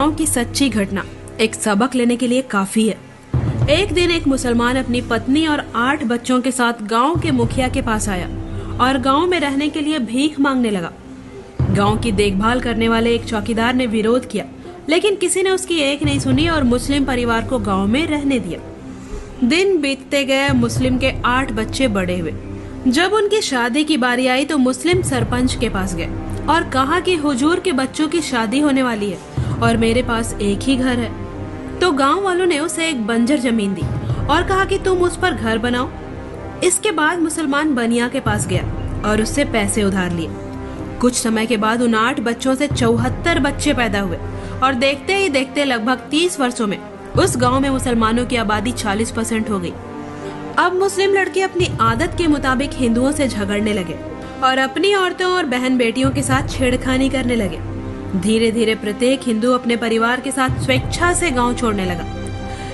गांव की सच्ची घटना एक सबक लेने के लिए काफी है। एक दिन एक मुसलमान अपनी पत्नी और 8 बच्चों के साथ गांव के मुखिया के पास आया और गांव में रहने के लिए भीख मांगने लगा। गांव की देखभाल करने वाले एक चौकीदार ने विरोध किया, लेकिन किसी ने उसकी एक नहीं सुनी और मुस्लिम परिवार को गांव में रहने दिया। दिन बीतते गए, मुस्लिम के 8 बच्चे बड़े हुए। जब उनकी शादी की बारी आई तो मुस्लिम सरपंच के पास गए और कहा कि हुजूर के बच्चों की शादी होने वाली है और मेरे पास एक ही घर है। तो गांव वालों ने उसे एक बंजर जमीन दी और कहा कि तुम उस पर घर बनाओ। इसके बाद मुसलमान बनिया के पास गया और उससे पैसे उधार लिए। कुछ समय के बाद उन 8 बच्चों से 74 बच्चे पैदा हुए और देखते ही देखते लगभग 30 वर्षों में उस गांव में मुसलमानों की आबादी 40% हो गई। अब मुस्लिम लड़के अपनी आदत के मुताबिक हिंदुओं से झगड़ने लगे और अपनी औरतों और बहन बेटियों के साथ छेड़खानी करने लगे। धीरे धीरे प्रत्येक हिंदू अपने परिवार के साथ स्वेच्छा से गांव छोड़ने लगा।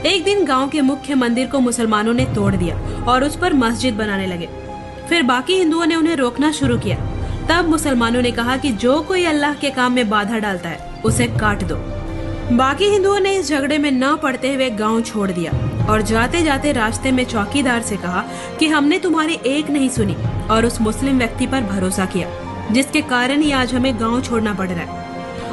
एक दिन गांव के मुख्य मंदिर को मुसलमानों ने तोड़ दिया और उस पर मस्जिद बनाने लगे। फिर बाकी हिंदुओं ने उन्हें रोकना शुरू किया। तब मुसलमानों ने कहा कि जो कोई अल्लाह के काम में बाधा डालता है उसे काट दो। बाकी हिंदुओं ने इस झगड़े में न पड़ते हुए गांव छोड़ दिया और जाते जाते रास्ते में चौकीदार से कहा कि हमने तुम्हारी एक नहीं सुनी और उस मुस्लिम व्यक्ति पर भरोसा किया, जिसके कारण ही आज हमें गांव छोड़ना पड़ रहा है।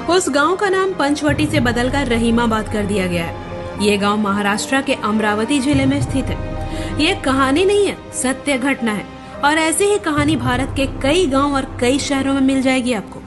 उस गांव का नाम पंचवटी से बदलकर रहीमाबाद कर दिया गया है। ये गांव महाराष्ट्र के अमरावती जिले में स्थित है। ये कहानी नहीं है, सत्य घटना है और ऐसी ही कहानी भारत के कई गांव और कई शहरों में मिल जाएगी आपको।